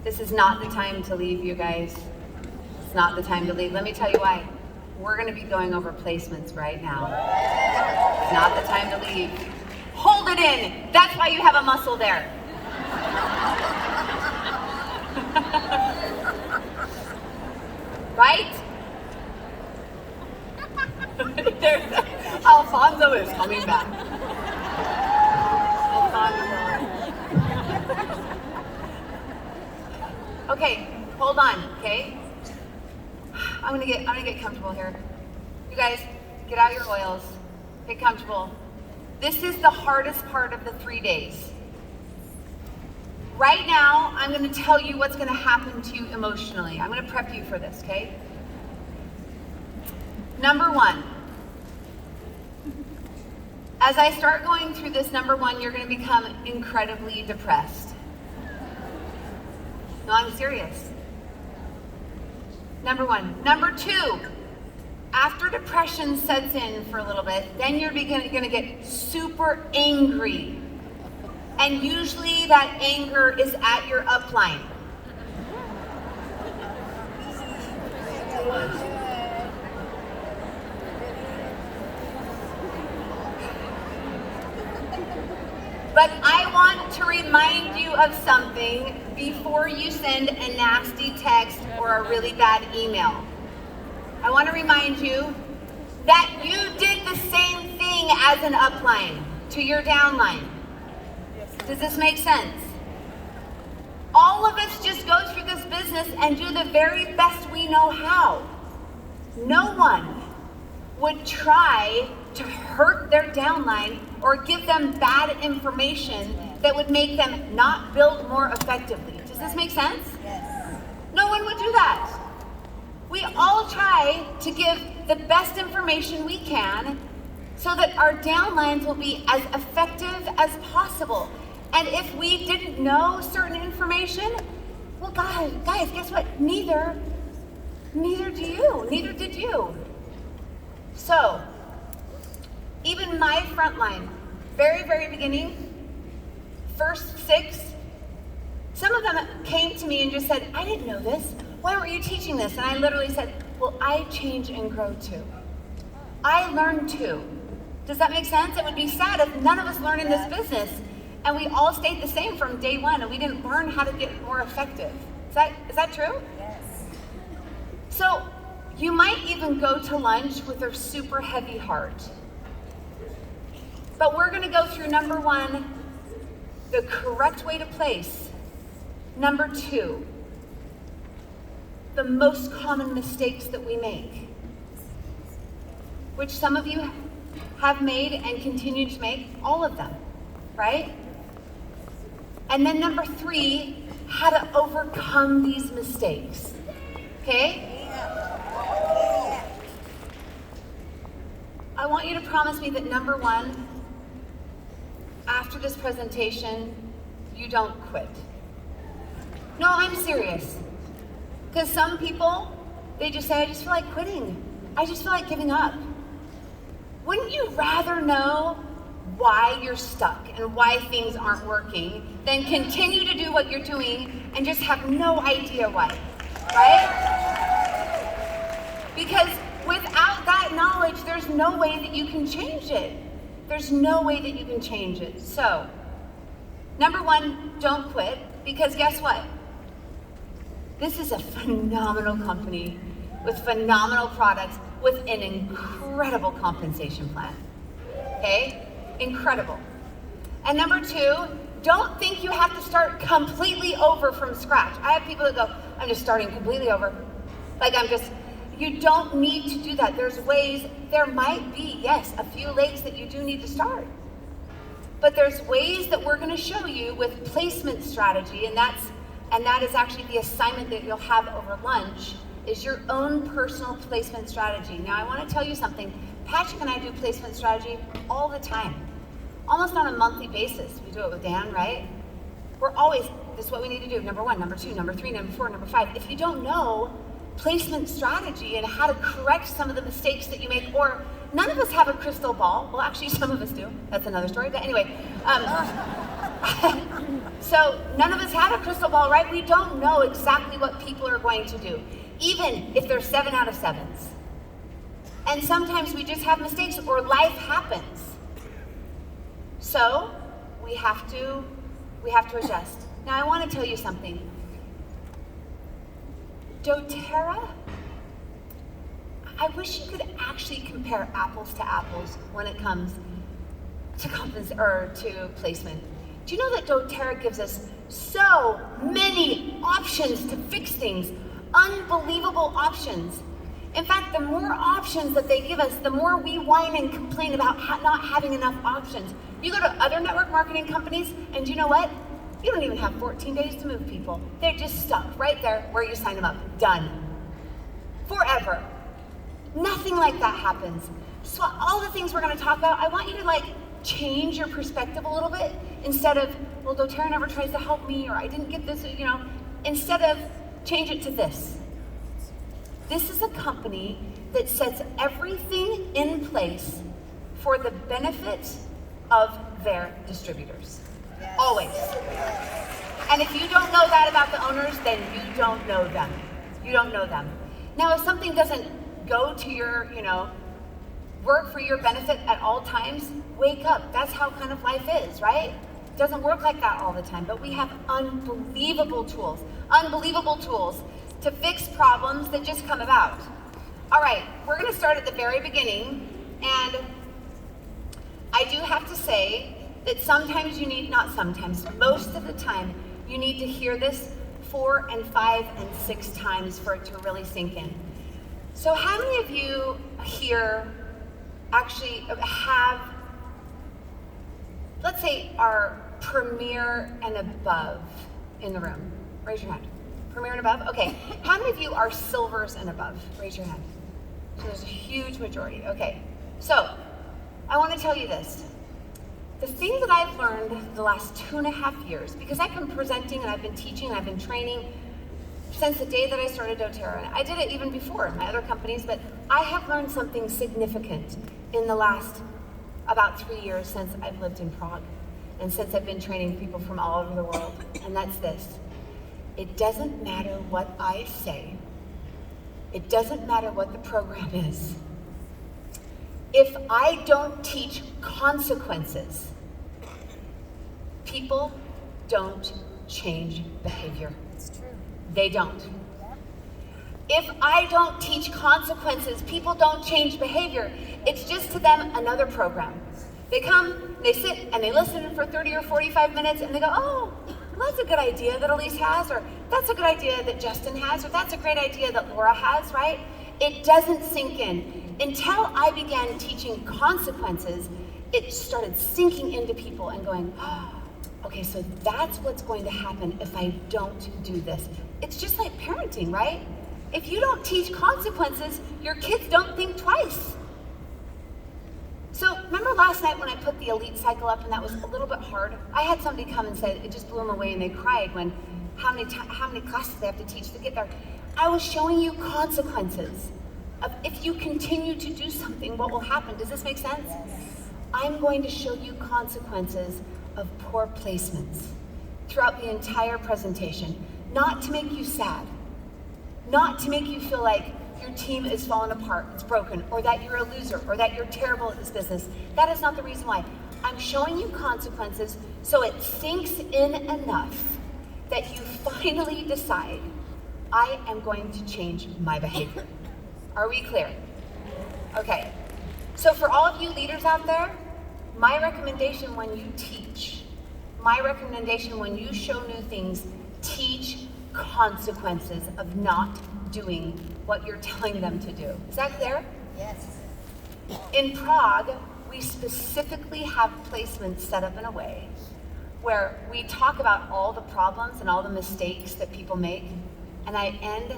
This is not the time to leave, you guys. It's not the time to leave. Let me tell you why. We're gonna be going over placements right now. It's not the time to leave. Hold it in. That's why you have a muscle there. Right? Alfonso is coming back. Okay, hold on, okay? I'm gonna get comfortable here. You guys, get out your oils. Get comfortable. This is the hardest part of the 3 days. Right now, I'm gonna tell you what's gonna happen to you emotionally. I'm gonna prep you for this, okay? Number one, as I start going through this, number one, you're gonna become incredibly depressed. No, I'm serious. Number one. Number two, after depression sets in for a little bit, then you're gonna get super angry. And usually that anger is at your upline. But I want to remind you of something before you send a nasty text or a really bad email. I want to remind you that you did the same thing as an upline to your downline. Does this make sense? All of us just go through this business and do the very best we know how. No one would try to hurt their downline or give them bad information that would make them not build more effectively. Does this make sense? Yes. No one would do that. We all try to give the best information we can so that our downlines will be as effective as possible. And if we didn't know certain information, well, guys, guess what? Neither did you. So, even my frontline, very, very beginning, first 6, some of them came to me and just said, I didn't know this. Why weren't you teaching this? And I literally said, well, I change and grow too. I learn too. Does that make sense? It would be sad if none of us learn in this business and we all stayed the same from day one and we didn't learn how to get more effective. Is that true? Yes. So you might even go to lunch with a super heavy heart. But we're gonna go through number one, the correct way to place. Number two, the most common mistakes that we make, which some of you have made and continue to make, all of them, right? And then number 3, how to overcome these mistakes, okay? I want you to promise me that number 1, after this presentation, you don't quit. No, I'm serious. Because some people, they just say, I just feel like quitting. I just feel like giving up. Wouldn't you rather know why you're stuck and why things aren't working than continue to do what you're doing and just have no idea why, right? Because without that knowledge, there's no way that you can change it. There's no way that you can change it. So, number 1, don't quit, because guess what? This is a phenomenal company with phenomenal products with an incredible compensation plan, okay? Incredible. And number 2, don't think you have to start completely over from scratch. I have people that go, I'm just starting completely over. You don't need to do that. There's ways, there might be, yes, a few lakes that you do need to start. But there's ways that we're gonna show you with placement strategy, and that is actually the assignment that you'll have over lunch, is your own personal placement strategy. Now, I wanna tell you something. Patrick and I do placement strategy all the time, almost on a monthly basis. We do it with Dan, right? We're always, this is what we need to do. Number 1, number 2, number 3, number 4, number 5. If you don't know placement strategy and how to correct some of the mistakes that you make, or none of us have a crystal ball. Well, actually, some of us do. That's another story. But anyway, So none of us have a crystal ball, right? We don't know exactly what people are going to do, even if they're 7 out of 7s. And sometimes we just have mistakes or life happens. So we have to adjust. Now I want to tell you something. doTERRA, I wish you could actually compare apples to apples when it comes to to placement. Do you know that doTERRA gives us so many options to fix things? Unbelievable options. In fact, the more options that they give us, the more we whine and complain about not having enough options. You go to other network marketing companies, and you know what? You don't even have 14 days to move people. They're just stuck right there where you sign them up. Done. Forever. Nothing like that happens. So all the things we're going to talk about, I want you to change your perspective a little bit. Instead of, well, doTERRA never tries to help me, or I didn't get this, instead of change it to this. This is a company that sets everything in place for the benefit of their distributors. Yes. Always. And if you don't know that about the owners, then you don't know them. You don't know them. Now, if something doesn't go to your, work for your benefit at all times, wake up. That's how kind of life is, right? It doesn't work like that all the time, but we have unbelievable tools to fix problems that just come about. All right, we're gonna start at the very beginning, and I do have to say that sometimes you need, not sometimes, most of the time, you need to hear this 4 and 5 and 6 times for it to really sink in. So how many of you here actually have, let's say, are Premier and above in the room? Raise your hand. Premier and above? Okay. How many of you are Silvers and above? Raise your hand. So there's a huge majority. Okay. So I want to tell you this. The thing that I've learned the last 2.5 years, because I've been presenting and I've been teaching and I've been training since the day that I started doTERRA. I did it even before in my other companies, but I have learned something significant in the last about 3 years since I've lived in Prague and since I've been training people from all over the world, and that's this. It doesn't matter what I say. It doesn't matter what the program is. If I don't teach consequences, people don't change behavior. It's true. They don't. If I don't teach consequences, people don't change behavior. It's just to them another program. They come, they sit, and they listen for 30 or 45 minutes, and they go, oh, well, that's a good idea that Allyse has, or that's a good idea that Justin has, or that's a great idea that Laura has, right? It doesn't sink in. Until I began teaching consequences, it started sinking into people and going, oh, okay, so that's what's going to happen if I don't do this. It's just like parenting, right? If you don't teach consequences, your kids don't think twice. So remember last night when I put the elite cycle up and that was a little bit hard? I had somebody come and say it just blew them away and they cried when how many classes they have to teach to get there. I was showing you consequences of if you continue to do something, what will happen. Does this make sense? I'm going to show you consequences of poor placements throughout the entire presentation, not to make you sad, not to make you feel like your team is falling apart, it's broken, or that you're a loser, or that you're terrible at this business. That is not the reason why. I'm showing you consequences so it sinks in enough that you finally decide, I am going to change my behavior. Are we clear? Okay. So for all of you leaders out there, my recommendation when you teach, my recommendation when you show new things, teach consequences of not doing what you're telling them to do. Is that clear? Yes. In Prague, we specifically have placements set up in a way where we talk about all the problems and all the mistakes that people make, and I end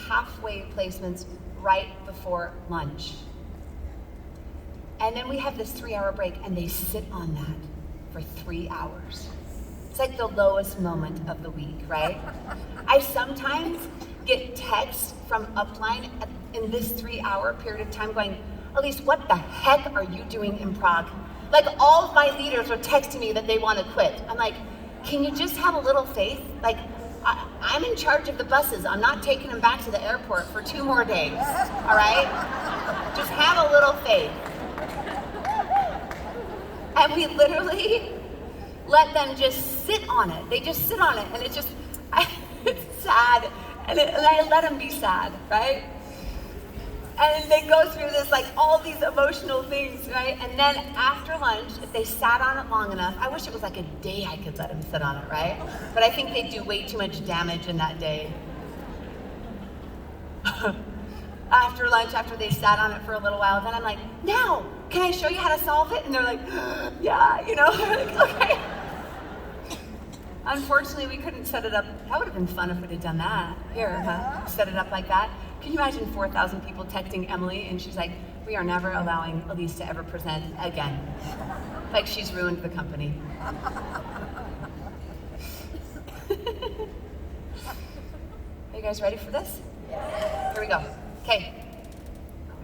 halfway placements right before lunch. And then we have this 3-hour break, and they sit on that for 3 hours. It's like the lowest moment of the week, right? I sometimes get texts from upline in this 3-hour period of time going, Allyse, what the heck are you doing in Prague? Like all of my leaders are texting me that they want to quit. I'm like, can you just have a little faith? Like, I'm in charge of the buses. I'm not taking them back to the airport for 2 more days, all right? Just have a little faith. And we literally let them just sit on it. They just sit on it, and it's sad, and I let them be sad, right? And they go through this, like, all these emotional things, right? And then after lunch, if they sat on it long enough, I wish it was like a day I could let them sit on it, right? But I think they do way too much damage in that day. After lunch, after they sat on it for a little while, then I'm like, now, can I show you how to solve it? And they're like, yeah, they're like, okay. Unfortunately, we couldn't set it up. That would have been fun if we'd have done that. Here, set it up like that. Can you imagine 4,000 people texting Emily, and she's like, we are never allowing Allyse to ever present again. Like she's ruined the company. Are you guys ready for this? Here we go. Okay.